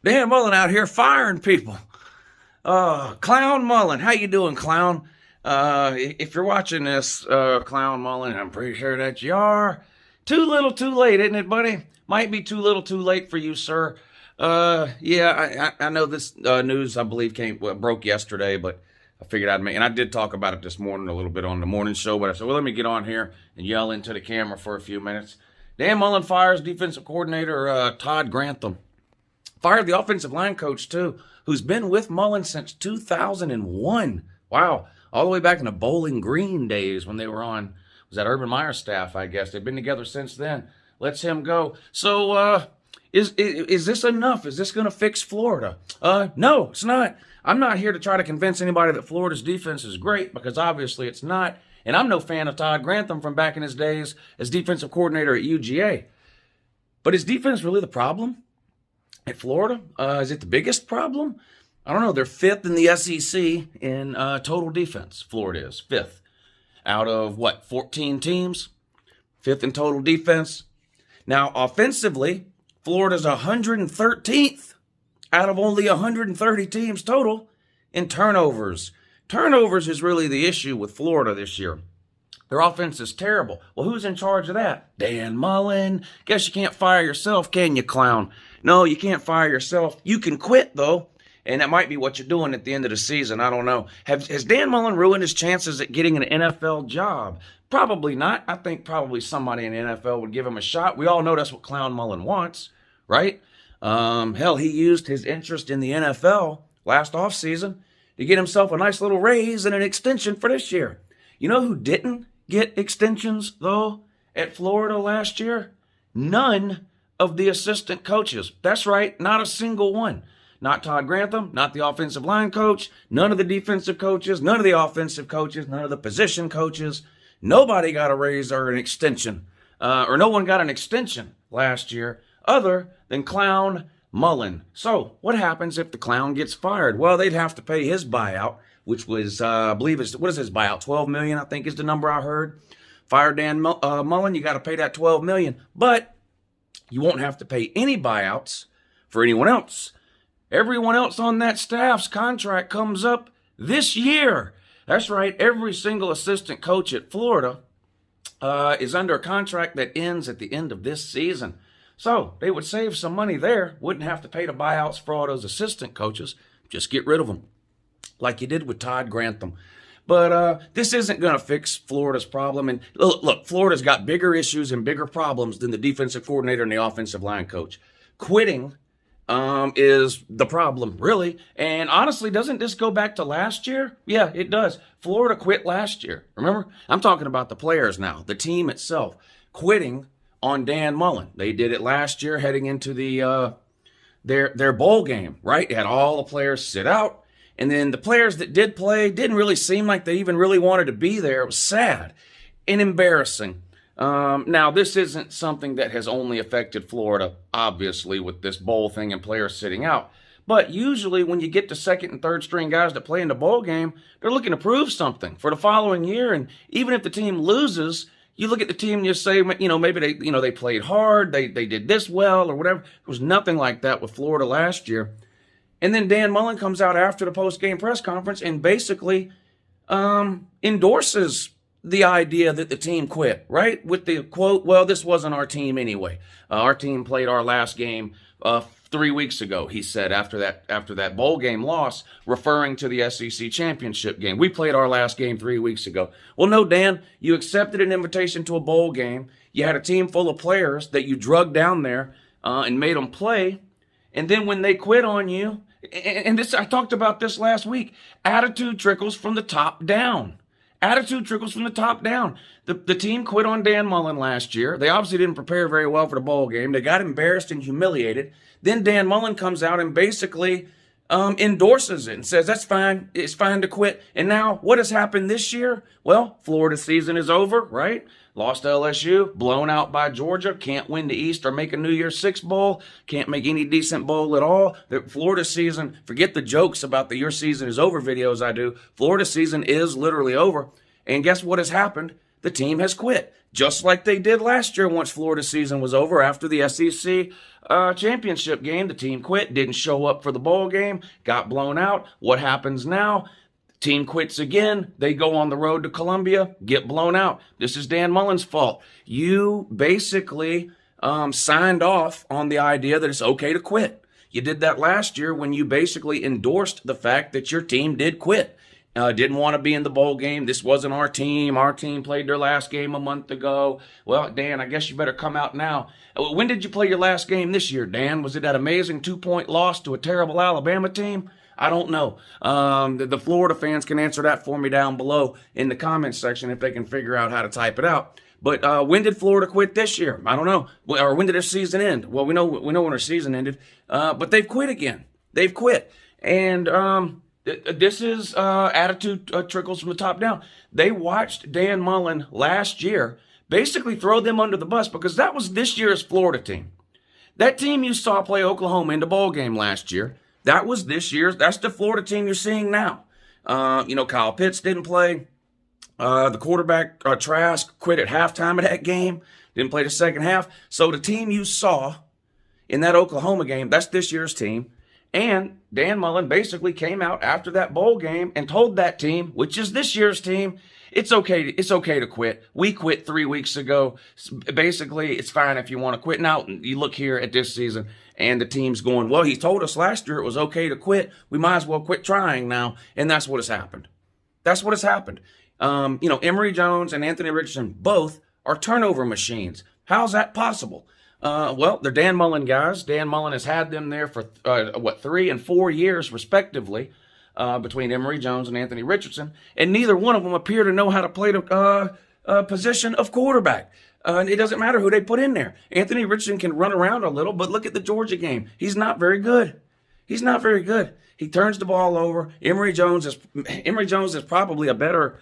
Dan Mullen out here firing people. Clown Mullen, how you doing, Clown? If you're watching this, Clown Mullen, I'm pretty sure that you are. Too little, too late, isn't it, buddy? Might be too little, too late for you, sir. Yeah, I know this news, I believe, broke yesterday, but I figured I'd make, and I did talk about it this morning a little bit on the morning show, but I said, well, let me get on here and yell into the camera for a few minutes. Dan Mullen fires defensive coordinator Todd Grantham. Fired the offensive line coach, too, who's been with Mullen since 2001. Wow, all the way back in the Bowling Green days when they were on, was that Urban Meyer's staff, I guess. They've been together since then. Lets him go. So, is this enough? Is this going to fix Florida? No, it's not. I'm not here to try to convince anybody that Florida's defense is great, because obviously it's not. And I'm no fan of Todd Grantham from back in his days as defensive coordinator at UGA. But is defense really the problem at Florida? Is it the biggest problem? I don't know. They're fifth in the SEC in total defense. Florida is fifth out of, 14 teams? Fifth in total defense. Now, offensively, Florida's 113th out of only 130 teams total in turnovers. Turnovers is really the issue with Florida this year. Their offense is terrible. Well, who's in charge of that? Dan Mullen. Guess you can't fire yourself, can you, clown? No, you can't fire yourself. You can quit, though, and that might be what you're doing at the end of the season. I don't know. Has Dan Mullen ruined his chances at getting an NFL job? Probably not. I think probably somebody in the NFL would give him a shot. We all know that's what Clown Mullen wants, right? Hell, he used his interest in the NFL last offseason to get himself a nice little raise and an extension for this year. You know who didn't get extensions, though, at Florida last year? None of the assistant coaches. That's right, not a single one. Not Todd Grantham, not the offensive line coach, none of the defensive coaches, none of the offensive coaches, none of the position coaches. Nobody got a raise or an extension, or no one got an extension last year other than Clown Mullen. So what happens if the clown gets fired? Well, they'd have to pay his buyout, which was, I believe, what is his buyout? $12 million, I think, is the number I heard. Fire Dan Mullen, you got to pay that $12 million. But you won't have to pay any buyouts for anyone else. Everyone else on that staff's contract comes up this year. That's right. Every single assistant coach at Florida is under a contract that ends at the end of this season. So they would save some money there. Wouldn't have to pay the buyouts for all those assistant coaches. Just get rid of them, like you did with Todd Grantham. But this isn't going to fix Florida's problem. And look, Florida's got bigger issues and bigger problems than the defensive coordinator and the offensive line coach. Quitting is the problem, really. And honestly, doesn't this go back to last year? Yeah, it does. Florida quit last year. Remember? I'm talking about the players now, the team itself, quitting on Dan Mullen. They did it last year heading into the their bowl game, right? They had all the players sit out. And then the players that did play didn't really seem like they even really wanted to be there. It was sad and embarrassing. Now, this isn't something that has only affected Florida, obviously, with this bowl thing and players sitting out. But usually when you get to second and third string guys that play in the bowl game, they're looking to prove something for the following year. And even if the team loses, you look at the team and you say, maybe they played hard, they did this well or whatever. There was nothing like that with Florida last year. And then Dan Mullen comes out after the post-game press conference and basically endorses the idea that the team quit, right? With the quote, well, this wasn't our team anyway. Our team played our last game 3 weeks ago, he said, after that bowl game loss, referring to the SEC championship game. We played our last game 3 weeks ago. Well, no, Dan, you accepted an invitation to a bowl game. You had a team full of players that you drugged down there and made them play. And then when they quit on you, and this, I talked about this last week, attitude trickles from the top down. Attitude trickles from the top down. The team quit on Dan Mullen last year. They obviously didn't prepare very well for the bowl game. They got embarrassed and humiliated. Then Dan Mullen comes out and basically endorses it and says, that's fine. It's fine to quit. And now what has happened this year? Well, Florida season is over, right? Lost to LSU, blown out by Georgia, can't win the East or make a New Year's Six bowl, can't make any decent bowl at all. The Florida season, forget the jokes about the your season is over videos I do. Florida season is literally over. And guess what has happened? the team has quit. Just like they did last year once Florida's season was over after the SEC championship game. The team quit, didn't show up for the bowl game, got blown out. What happens now? Team quits again. They go on the road to Columbia, get blown out. This is Dan Mullen's fault. You basically signed off on the idea that it's okay to quit. You did that last year when you basically endorsed the fact that your team did quit. Didn't want to be in the bowl game. This wasn't our team. Our team played their last game a month ago. Well, Dan, I guess you better come out now. When did you play your last game this year, Dan? Was it that amazing 2-point loss to a terrible Alabama team? I don't know. The Florida fans can answer that for me down below in the comments section if they can figure out how to type it out. But when did Florida quit this year? I don't know. Or when did their season end? Well, we know when their season ended. But they've quit again. They've quit. And this is attitude trickles from the top down. They watched Dan Mullen last year basically throw them under the bus because that was this year's Florida team. That team you saw play Oklahoma in the bowl game last year, that was this year's. That's the Florida team you're seeing now. Kyle Pitts didn't play. The quarterback, Trask, quit at halftime of that game. Didn't play the second half. So the team you saw in that Oklahoma game, that's this year's team. And Dan Mullen basically came out after that bowl game and told that team, which is this year's team, it's okay to quit. We quit 3 weeks ago. Basically, it's fine if you want to quit. Now, you look here at this season, and the team's going, well, he told us last year it was okay to quit. We might as well quit trying now. And that's what has happened. That's what has happened. Emory Jones and Anthony Richardson both are turnover machines. How's that possible? Well, they're Dan Mullen guys. Dan Mullen has had them there for, 3 and 4 years, respectively, between Emory Jones and Anthony Richardson, and neither one of them appear to know how to play the position of quarterback. It doesn't matter who they put in there. Anthony Richardson can run around a little, but look at the Georgia game. He's not very good. He's not very good. He turns the ball over. Emory Jones is probably a better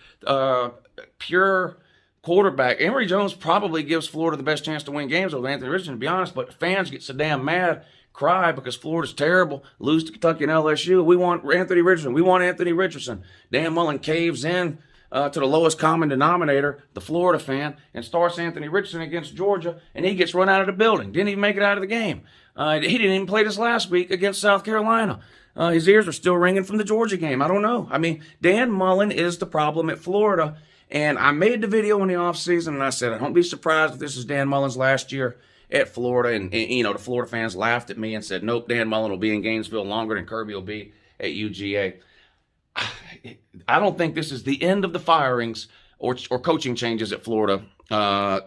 pure quarterback. Emory Jones probably gives Florida the best chance to win games over Anthony Richardson, to be honest, but fans get so damn mad, cry because Florida's terrible, lose to Kentucky and LSU. We want Anthony Richardson. We want Anthony Richardson. Dan Mullen caves in to the lowest common denominator, the Florida fan, and starts Anthony Richardson against Georgia, and he gets run out of the building. Didn't even make it out of the game. He didn't even play this last week against South Carolina. His ears are still ringing from the Georgia game. I don't know. I mean, Dan Mullen is the problem at Florida. And I made the video in the offseason, and I said, I don't be surprised if this is Dan Mullen's last year at Florida. And the Florida fans laughed at me and said, nope, Dan Mullen will be in Gainesville longer than Kirby will be at UGA. I don't think this is the end of the firings or coaching changes at Florida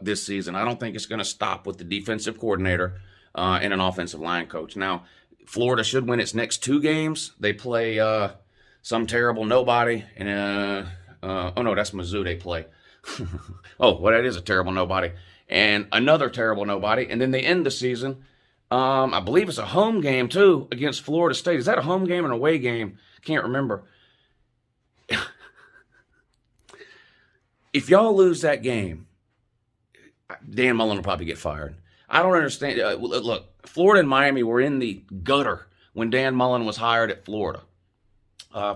this season. I don't think it's going to stop with the defensive coordinator and an offensive line coach. Now, Florida should win its next 2 games. They play some terrible nobody, and that's Mizzou they play. That is a terrible nobody. And another terrible nobody. And then they end the season. I believe it's a home game, too, against Florida State. Is that a home game or an away game? Can't remember. If y'all lose that game, Dan Mullen will probably get fired. I don't understand. Look, Florida and Miami were in the gutter when Dan Mullen was hired at Florida.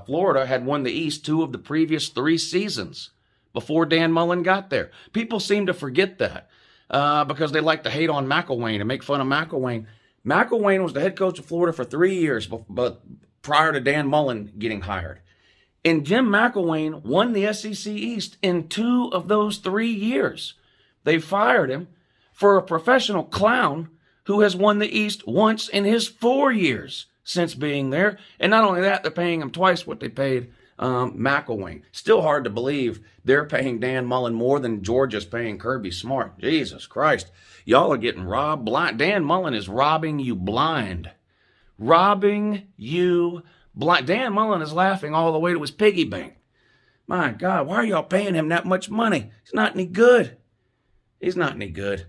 Florida had won the East 2 of the previous 3 seasons before Dan Mullen got there. People seem to forget that because they like to hate on McElwain and make fun of McElwain. McElwain was the head coach of Florida for 3 years but prior to Dan Mullen getting hired. And Jim McElwain won the SEC East in 2 of those 3 years. They fired him for a professional clown who has won the East once in his 4 years since being there. And not only that, they're paying him twice what they paid McElwain. Still hard to believe they're paying Dan Mullen more than Georgia's paying Kirby Smart. Jesus Christ. Y'all are getting robbed blind. Dan Mullen is robbing you blind. Robbing you blind. Dan Mullen is laughing all the way to his piggy bank. My God, why are y'all paying him that much money? He's not any good. He's not any good.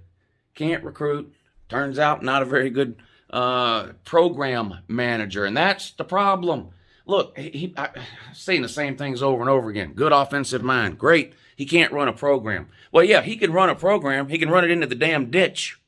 Can't recruit. Turns out not a very good program manager, and that's the problem. Look, I've seen the same things over and over again. Good offensive mind, great. He can't run a program. Well, yeah, he can run a program. He can run it into the damn ditch.